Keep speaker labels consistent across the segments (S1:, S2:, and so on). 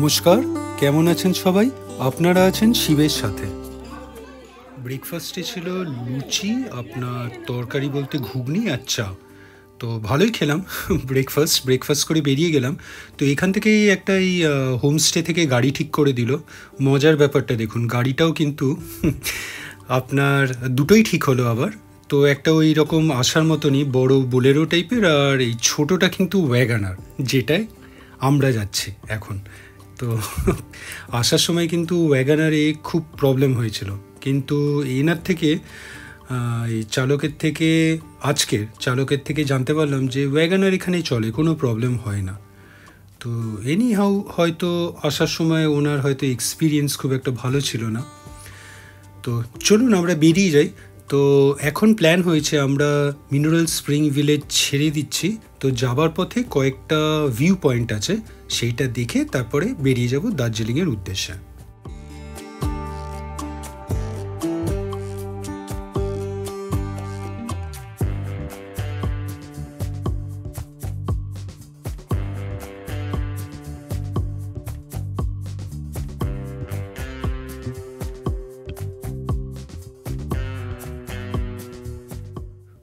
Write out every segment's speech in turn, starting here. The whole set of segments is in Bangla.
S1: নমস্কার, কেমন আছেন সবাই? আপনারা আছেন শিবের সাথে। ব্রেকফাস্টে ছিল লুচি, আপনার তরকারি বলতে ঘুগনি আর চা। তো ভালোই খেলাম। ব্রেকফাস্ট করে বেরিয়ে গেলাম। তো এখান থেকেই একটা এই হোমস্টে থেকে গাড়ি ঠিক করে দিল। মজার ব্যাপারটা দেখুন, গাড়িটাও কিন্তু আপনার দুটোই ঠিক হলো আবার। তো একটা ওই রকম আসার মতনই বড় বোলেরো টাইপের, আর এই ছোটোটা কিন্তু ওয়াগানার, যেটায় আমরা যাচ্ছি এখন। তো আসার সময় কিন্তু ওয়াগানারে খুব প্রবলেম হয়েছিল, কিন্তু এনার থেকে এই আজকের চালকের থেকে জানতে পারলাম যে ওয়াগানার এখানে চলে, কোনো প্রবলেম হয় না। তো এনি হাউ হয়তো আসার সময় ওনার হয়তো এক্সপিরিয়েন্স খুব একটা ভালো ছিল না। তো চলুন আমরা বেরিয়ে যাই। তো এখন প্ল্যান হয়েছে আমরা মিনারেল স্প্রিং ভিলেজ ছেড়ে দিচ্ছি। তো যাবার পথে কয়েকটা ভিউ পয়েন্ট আছে, সেইটা দেখে তারপরে বেরিয়ে যাব দার্জিলিংয়ের উদ্দেশ্যে।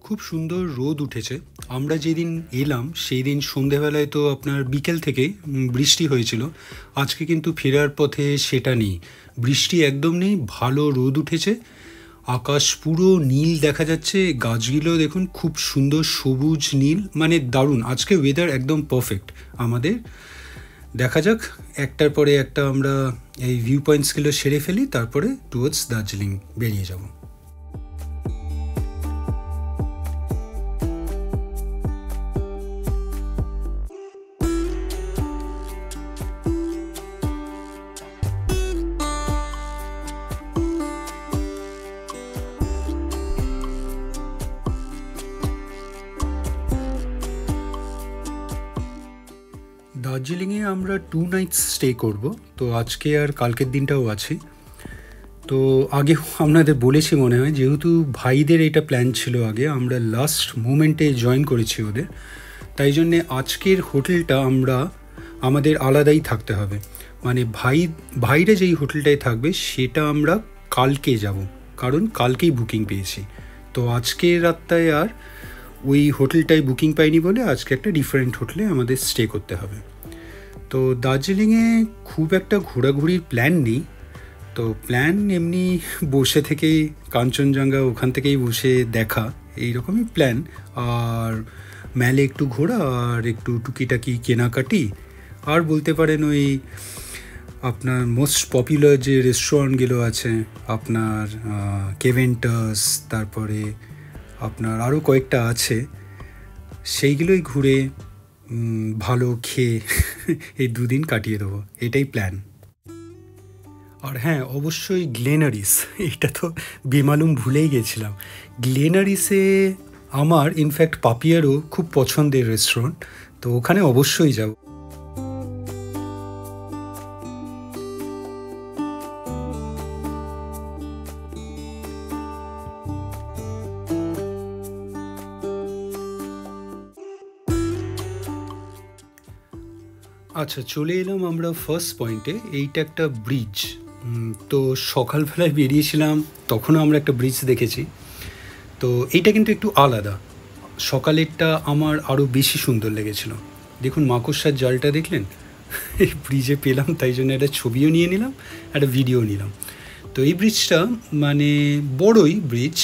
S1: খুব সুন্দর রোদ উঠেছে। আমরা যেদিন এলাম সেই দিন সন্ধেবেলায় তো আপনার বিকেল থেকে বৃষ্টি হয়েছিল। আজকে কিন্তু ফেরার পথে সেটা নেই, বৃষ্টি একদম নেই, ভালো রোদ উঠেছে, আকাশ পুরো নীল দেখা যাচ্ছে, গাছগুলো দেখুন খুব সুন্দর সবুজ নীল, মানে দারুণ। আজকে ওয়েদার একদম পারফেক্ট আমাদের। দেখা যাক, একটার পরে একটা আমরা এই ভিউ পয়েন্টসগুলো সেরে ফেলি, তারপরে টুয়ার্ডস দার্জিলিং বেরিয়ে যাব। দার্জিলিংয়ে আমরা 2 নাইটস স্টে করব। তো আজকে আর কালকের দিনটাও আছি। তো আগে আপনাদের বলেছি মনে হয়, যেহেতু ভাইদের এটা প্ল্যান ছিল, আগে আমরা লাস্ট মোমেন্টে জয়েন করেছি ওদের, তাই জন্যে আজকের হোটেলটা আমাদের আলাদাই থাকতে হবে। মানে ভাইরা যেই হোটেলটায় থাকবে সেটা আমরা কালকে যাব, কারণ কালকেই বুকিং পেয়েছি। তো আজকের রাতটায় আর ওই হোটেলটায় বুকিং পাইনি বলে আজকে একটা ডিফারেন্ট হোটেলে আমাদের স্টে করতে হবে। তো দার্জিলিংয়ে খুব একটা ঘোরাঘুরির প্ল্যান নেই। তো প্ল্যান এমনি বসে থেকেই কাঞ্চনজঙ্ঘা ওখান থেকেই বসে দেখা, এইরকমই প্ল্যান। আর মেলে একটু ঘোরা, আর একটু টুকিটাকি কেনাকাটি, আর বলতে পারেন ওই আপনার মোস্ট পপুলার যে রেস্টুরেন্টগুলো আছে, আপনার কেভেন্টাস, তারপরে আপনার আরও কয়েকটা আছে, সেইগুলোই ঘুরে ভালো খেয়ে এই দুদিন কাটিয়ে দেবো, এটাই প্ল্যান। আর হ্যাঁ, অবশ্যই গ্লেনারিস, এটা তো বেমালুম ভুলেই গেছিলাম। গ্লেনারিসে আমার ইনফ্যাক্ট পাপিয়ারও খুব পছন্দের রেস্টুরেন্ট, তো ওখানে অবশ্যই যাব। আচ্ছা, চলে এলাম আমরা ফার্স্ট পয়েন্টে। এইটা একটা ব্রিজ। তো সকালবেলায় বেরিয়েছিলাম, তখনও আমরা একটা ব্রিজ দেখেছি। তো এইটা কিন্তু একটু আলাদা, সকালেরটা আমার আরও বেশি সুন্দর লেগেছিল। দেখুন মাকড়সার জালটা দেখলেন এই ব্রিজে পেলাম, তাই জন্য একটা ছবিও নিয়ে নিলাম, একটা ভিডিও নিলাম। তো এই ব্রিজটা মানে বড়ই ব্রিজ,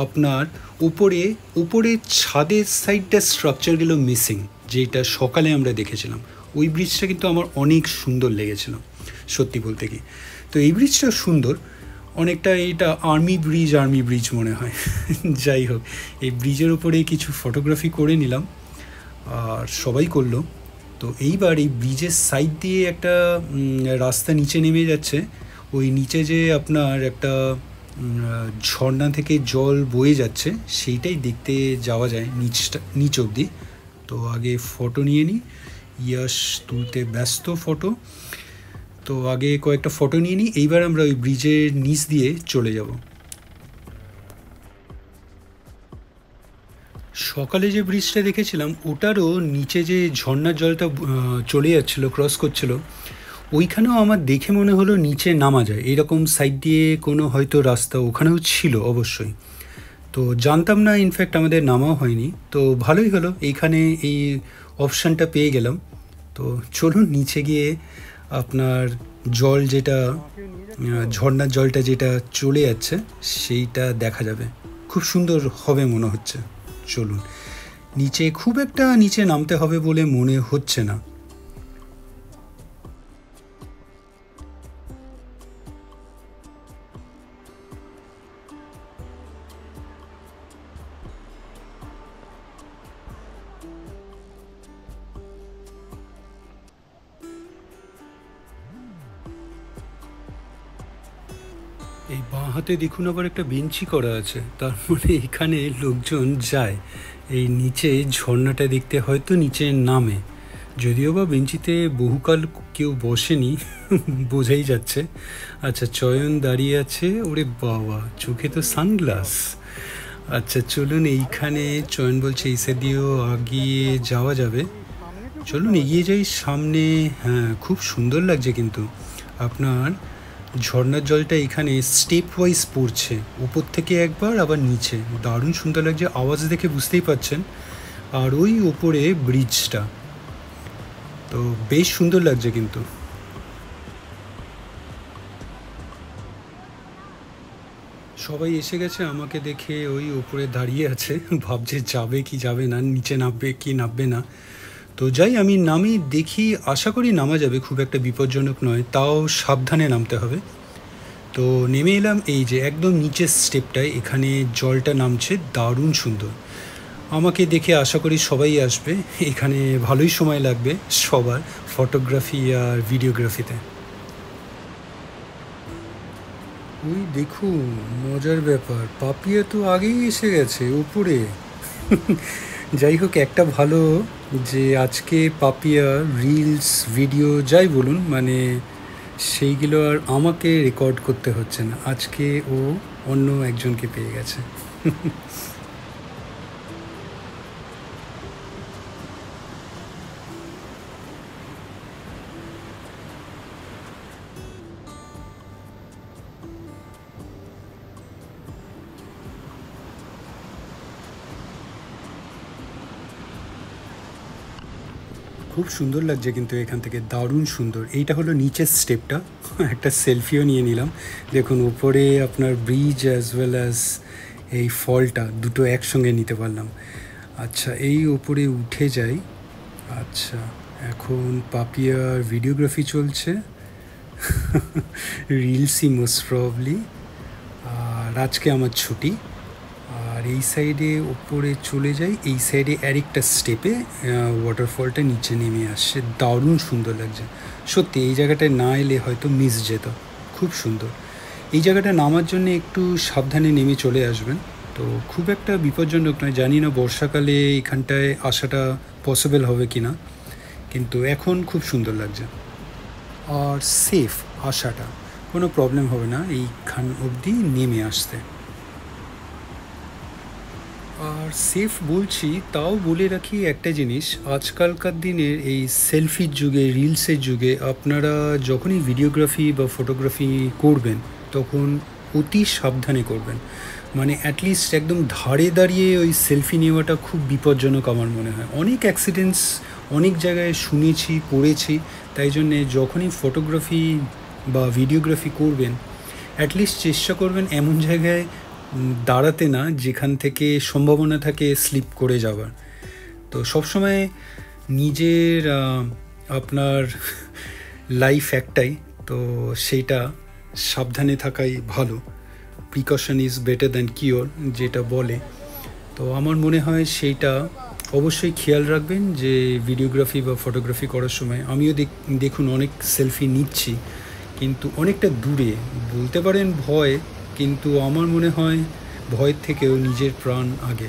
S1: আপনার উপরে ছাদের সাইডটা স্ট্রাকচারগুলো মিসিং, যেটা সকালে আমরা দেখেছিলাম। ওই ব্রিজটা কিন্তু আমার অনেক সুন্দর লেগেছিল সত্যি বলতে কি। তো এই ব্রিজটা সুন্দর অনেকটা, এটা আর্মি ব্রিজ মনে হয়। যাই হোক, এই ব্রিজের উপরে কিছু ফটোগ্রাফি করে নিলাম, আর সবাই করলো। তো এইবার এই ব্রিজের সাইড দিয়ে একটা রাস্তা নিচে নেমে যাচ্ছে। ওই নিচে যে আপনার একটা ঝর্ণা থেকে জল বয়ে যাচ্ছে, সেইটাই দেখতে যাওয়া যায় নিচ অবধি। তো আগে ফটো নিয়ে নিই, ইয়াশ তুলতে ব্যস্ত ফটো। তো আগে কয়েকটা ফটো নিয়ে নিই, এইবার আমরা ওই ব্রিজের নিচ দিয়ে চলে যাব। সকালে যে ব্রিজটা দেখেছিলাম ওটারও নিচে যে ঝর্ণার জলটা চলে যাচ্ছিলো, ক্রস করছিল, ওইখানেও আমার দেখে মনে হলো নিচে নামা যায়, এরকম সাইড দিয়ে কোনো হয়তো রাস্তা ওখানেও ছিল অবশ্যই। তো জানতাম না, ইনফ্যাক্ট আমাদের নামাও হয়নি। তো ভালোই হলো, এইখানে এই অপশানটা পেয়ে গেলাম। তো চলুন নিচে গিয়ে আপনার জল যেটা ঝর্ণার জলটা যেটা চলে যাচ্ছে সেইটা দেখা যাবে, খুব সুন্দর হবে মনে হচ্ছে। চলুন নিচে, খুব একটা নিচে নামতে হবে বলে মনে হচ্ছে না। এই বাঁ হাতে দেখুন আবার একটা বেঞ্চি করা আছে, তার মানে এখানে লোকজন যায় এই নিচে ঝর্ণাটা দেখতে, হয়তো নিচে নামে। যদিও বা বেঞ্চিতে বহুকাল কেউ বসেনি বোঝাই যাচ্ছে। আচ্ছা, চয়ন দাঁড়িয়ে আছে, ওরে বাবা চোখে তো সানগ্লাস। আচ্ছা চলুন, এইখানে চয়ন বলছে এই সাইড দিয়েও আগিয়ে যাওয়া যাবে। চলুন এগিয়ে যাই সামনে। হ্যাঁ, খুব সুন্দর লাগছে কিন্তু আপনার ঝর্ণার জলটা এখানে স্টেপ ওয়াইজ পড়ছে, উপর থেকে একবার আবার নিচে, দারুণ সুন্দর লাগছে। আওয়াজ দেখে বুঝতেই পাচ্ছেন। আর ওই ওপরে ব্রিজটা, তো বেশ সুন্দর লাগছে কিন্তু। সবাই এসে গেছে, আমাকে দেখে ওই ওপরে দাঁড়িয়ে আছে, ভাবছে যাবে কি যাবে না, নিচে নামবে কি নামবে না। তো যাই, আমি নামি দেখি, আশা করি নামা যাবে, খুব একটা বিপজ্জনক নয়, তাও সাবধানে নামতে হবে। তো নেমে এলাম, এই যে একদম নিচের স্টেপটায় এখানে জলটা নামছে, দারুণ সুন্দর। আমাকে দেখে আশা করি সবাই আসবে, এখানে ভালোই সময় লাগবে সবার ফটোগ্রাফি আর ভিডিওগ্রাফিতে। ওই দেখুন, মজার ব্যাপার, পাপিয়া তো আগেই এসে গেছে উপরে। যাই হোক, একটা ভালো যে আজকে পাপিয়া রিলস ভিডিও যাই বলুন, মানে সেইগুলো আর আমাকে রেকর্ড করতে হচ্ছে না, আজকে ও অন্য একজনকে পেয়ে গেছে। খুব সুন্দর লাগছে কিন্তু এখান থেকে, দারুণ সুন্দর। এইটা হলো নিচের স্টেপটা, একটা সেলফিও নিয়ে নিলাম। দেখুন উপরে আপনার ব্রিজ অ্যাজ ওয়েল অ্যাজ এই ফলটা দুটো একসঙ্গে নিতে পারলাম। আচ্ছা, এই উপরে উঠে যাই। আচ্ছা, এখন পাপিয়ার ভিডিওগ্রাফি চলছে, রিলসই মোস্ট প্রবলি। আর আজকে আমার ছুটি। আর এই সাইডে ওপরে চলে যাই, এই সাইডে আরেকটা স্টেপে ওয়াটারফলটা নিচে নেমে আসছে, দারুণ সুন্দর লাগছে সত্যি। এই জায়গাটায় না এলে হয়তো মিস যেত, খুব সুন্দর। এই জায়গাটা নামার জন্য একটু সাবধানে নেমে চলে আসবেন, তো খুব একটা বিপজ্জনক নয়। জানি না বর্ষাকালে এখানটায় আসাটা পসিবল হবে কি না, কিন্তু এখন খুব সুন্দর লাগছে। আর সেফ, আসাটা কোনো প্রবলেম হবে না এইখান অবধি নেমে আসতে। আর সেফ বলছি, তাও বলে রাখি একটা জিনিস, আজকালকার দিনের এই সেলফির যুগে, রিলসের যুগে আপনারা যখনই ভিডিওগ্রাফি বা ফটোগ্রাফি করবেন তখন অতি সাবধানে করবেন। মানে অ্যাটলিস্ট একদম ধারে দাঁড়িয়ে ওই সেলফি নেওয়াটা খুব বিপজ্জনক আমার মনে হয়। অনেক অ্যাক্সিডেন্টস অনেক জায়গায় শুনেছি, পড়েছি। তাই জন্যে যখনই ফটোগ্রাফি বা ভিডিওগ্রাফি করবেন অ্যাটলিস্ট চেষ্টা করবেন এমন জায়গায় দাঁড়াতে না যেখান থেকে সম্ভাবনা থাকে স্লিপ করে যাবার। তো সবসময় নিজের আপনার লাইফ একটাই, তো সেইটা সাবধানে থাকাই ভালো। Precaution is better than cure যেটা বলে, তো আমার মনে হয় সেইটা অবশ্যই খেয়াল রাখবেন যে ভিডিওগ্রাফি বা ফটোগ্রাফি করার সময়। আমিও দেখুন অনেক সেলফি নিচ্ছি, কিন্তু অনেকটা দূরে, বলতে পারেন ভয়, কিন্তু আমার মনে হয় ভয়ের থেকেও নিজের প্রাণ আগে।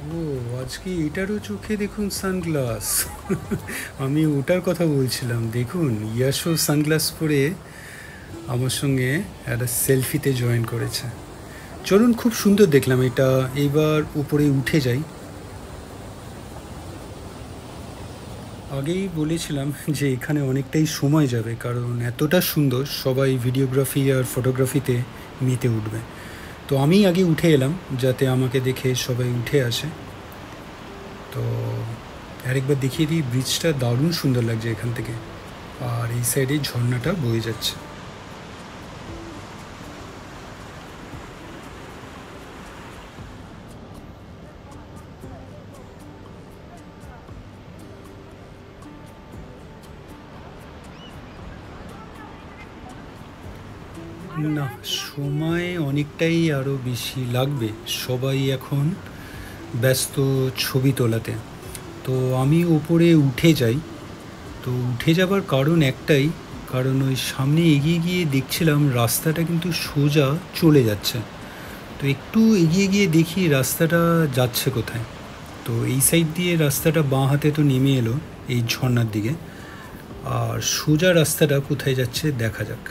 S1: ও, আজকে এটারও চোখে দেখুন সানগ্লাস। আমি ওটার কথা বলছিলাম, দেখুন ইয়াশো সানগ্লাস পরে আমার সঙ্গে একটা সেলফিতে জয়েন করেছে। চলুন, খুব সুন্দর দেখলাম এটা। এবার উপরে উঠে যাই। আগেই বলেছিলাম যে এখানে অনেকটাই সময় যাবে, কারণ এতটা সুন্দর, সবাই ভিডিওগ্রাফি আর ফটোগ্রাফিতে মেতে উঠবে। তো আমি আগে উঠে এলাম যাতে আমাকে দেখে সবাই উঠে আসে। তো আরেকবার দেখিয়ে দিই, ব্রিজটা দারুণ সুন্দর লাগছে এখান থেকে, আর এই সাইডে ঝর্ণাটা বয়ে যাচ্ছে। না, সময় অনেকটাই আরও বেশি লাগবে, সবাই এখন ব্যস্ত ছবি তোলাতে। তো আমি উপরে উঠে যাই। তো উঠে যাবার কারণ একটাই, কারণ ওই সামনে এগিয়ে গিয়ে দেখছিলাম রাস্তাটা কিন্তু সোজা চলে যাচ্ছে। তো একটু এগিয়ে গিয়ে দেখি রাস্তাটা যাচ্ছে কোথায়। তো এই সাইড দিয়ে রাস্তাটা বাঁ হাতে তো নেমে এলো এই ঝর্ণার দিকে, আর সোজা রাস্তাটা কোথায় যাচ্ছে দেখা যাক।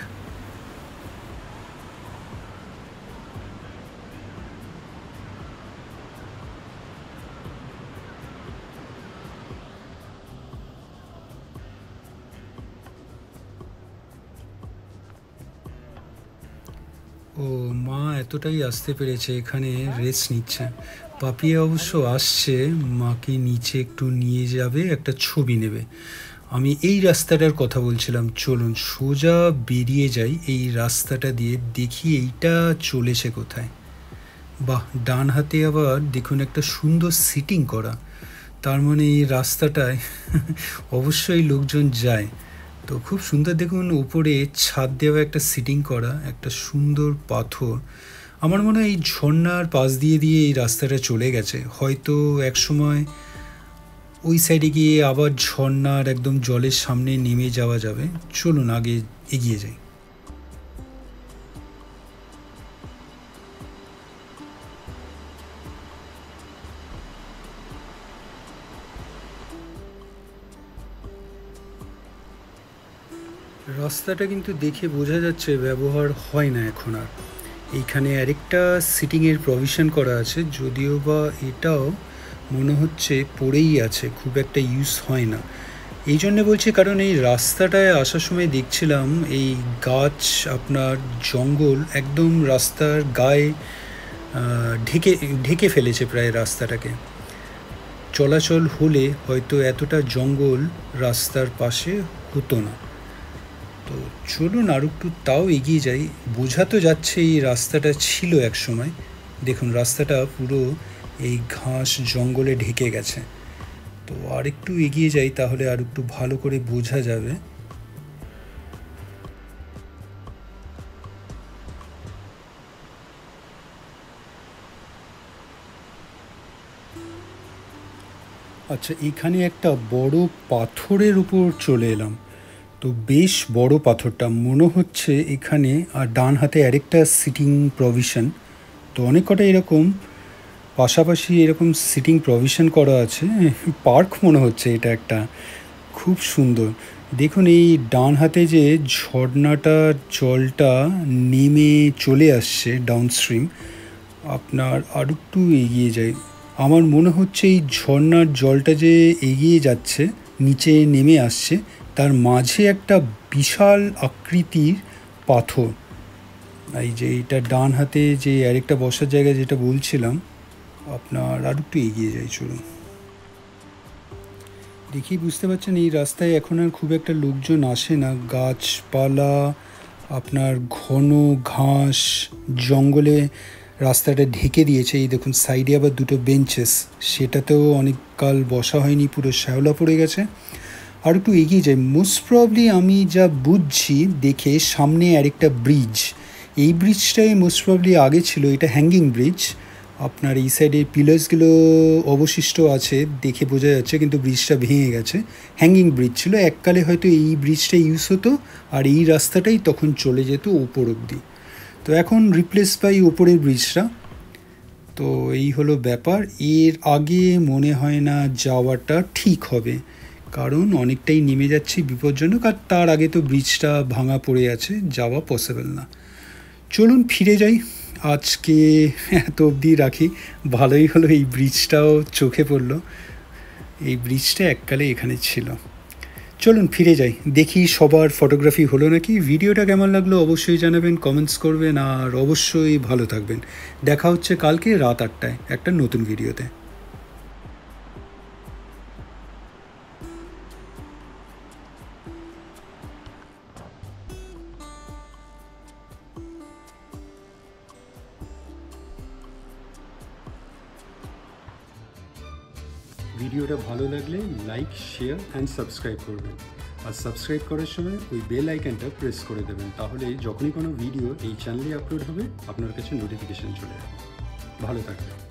S1: ও মা এতটাই আসতে পেরেছে, এখানে রেস্ট নিচ্ছে। পাপিয়া অবশ্য আসছে, মাকে নিচে একটু নিয়ে যাবে, একটা ছবি নেবে। আমি এই রাস্তাটার কথা বলছিলাম, চলুন সোজা বেরিয়ে যাই এই রাস্তাটা দিয়ে, দেখি এইটা চলেছে কোথায়। বাহ, ডান হাতে আবার দেখুন একটা সুন্দর সিটিং করা, তার মানে এই রাস্তাটায় অবশ্যই লোকজন যায়। তো খুব সুন্দর দেখুন, উপরে ছাদ দেওয়া একটা সিটিং করা, একটা সুন্দর পাথর। আমার মনে হয় এই ঝর্ণার পাশ দিয়ে দিয়ে এই রাস্তাটা চলে গেছে, হয়তো এক সময় ওই সাইডে গিয়ে আবার ঝর্ণার একদম জলের সামনে নেমে যাওয়া যাবে। চলুন আগে এগিয়ে যাই। রাস্তাটা কিন্তু দেখে বোঝা যাচ্ছে ব্যবহার হয় না এখন আর। এইখানে আরেকটা সিটিংয়ের প্রভিশন করা আছে, যদিও বা এটাও মনে হচ্ছে পড়েই আছে, খুব একটা ইউজ হয় না। এই জন্যে বলছি কারণ এই রাস্তাটায় আসার সময় দেখছিলাম এই গাছ, আপনার জঙ্গল একদম রাস্তার গায়ে ঢেকে ঢেকে ফেলেছে প্রায় রাস্তাটাকে। চলাচল হলে হয়তো এতটা জঙ্গল রাস্তার পাশে হতো না। তো চলুন আর একটু তাও এগিয়ে যাই। বোঝা তো যাচ্ছে এই রাস্তাটা ছিল এক সময়। দেখুন রাস্তাটা পুরো এই ঘাস জঙ্গলে ঢেকে গেছে। তো আর একটু এগিয়ে যাই, তাহলে আর একটু ভালো করে বোঝা যাবে। আচ্ছা, এখানে একটা বড় পাথরের উপর চলে এলাম। তো বেশ বড় পাথরটা মনে হচ্ছে এখানে, আর ডান হাতে আরেকটা সিটিং প্রভিশন। তো অনেক কটা এরকম পাশাপাশি এরকম সিটিং প্রভিশন করা আছে, পার্ক মনে হচ্ছে এটা একটা। খুব সুন্দর দেখুন, এই ডান হাতে যে ঝর্ণাটার জলটা নেমে চলে আসছে ডাউনস্ট্রিম। আপনার আর একটু এগিয়ে যাই, আমার মনে হচ্ছে এই ঝর্ণার জলটা যে এগিয়ে যাচ্ছে, নিচে নেমে আসছে, তার মাঝে একটা বিশাল আকৃতির পাথর। এই যে এটা ডান হাতে যে আরেকটা বসার জায়গা যেটা বলছিলাম, আপনার আর একটু এগিয়ে যাই চলুন। দেখি বুঝতে পারছেন এই রাস্তায় এখন আর খুব একটা লোকজন আসে না, গাছপালা, আপনার ঘন ঘাস জঙ্গলে রাস্তাটা ঢেকে দিয়েছে। এই দেখুন সাইডে আবার দুটো বেঞ্চেস, সেটাতেও অনেক কাল বসা হয়নি, পুরো শ্যাওলা পড়ে গেছে। আর একটু এগিয়ে যাই, মোস্ট প্রবলি আমি যা বুঝছি দেখে সামনে আরেকটা ব্রিজ। এই ব্রিজটাই মোস্ট প্রবলি আগে ছিল, এটা হ্যাঙ্গিং ব্রিজ। আপনার এই সাইডে পিলার্সগুলো অবশিষ্ট আছে দেখে বোঝা যাচ্ছে, কিন্তু ব্রিজটা ভেঙে গেছে। হ্যাঙ্গিং ব্রিজ ছিল এককালে, হয়তো এই ব্রিজটা ইউজ হতো, আর এই রাস্তাটাই তখন চলে যেত ওপর অবধি। তো এখন রিপ্লেস বাই ওপরের ব্রিজটা। তো এই হলো ব্যাপার। এর আগে মনে হয় না যাওয়াটা ঠিক হবে, কারণ অনেকটাই নেমে যাচ্ছি বিপজ্জনক, আর তার আগে তো ব্রিজটা ভাঙা পড়ে আছে, যাওয়া পসিবল না। চলুন ফিরে যাই, আজকে এত অবধি রাখি। ভালোই হলো এই ব্রিজটাও চোখে পড়লো, এই ব্রিজটা এককালে এখানে ছিল। চলুন ফিরে যাই, দেখি সবার ফটোগ্রাফি হলো নাকি। ভিডিওটা কেমন লাগলো অবশ্যই জানাবেন, কমেন্টস করবেন, আর অবশ্যই ভালো থাকবেন। দেখা হচ্ছে কালকে রাত 8টায় একটা নতুন ভিডিওতে। ভিডিওটা ভালো লাগলে লাইক, শেয়ার অ্যান্ড সাবস্ক্রাইব করবেন। আর সাবস্ক্রাইব করার সময় ওই বেল আইকনটা প্রেস করে দেবেন, তাহলে যখনই কোনো ভিডিও এই চ্যানেলে আপলোড হবে আপনার কাছে নোটিফিকেশান চলে যাবে। ভালো থাকবেন।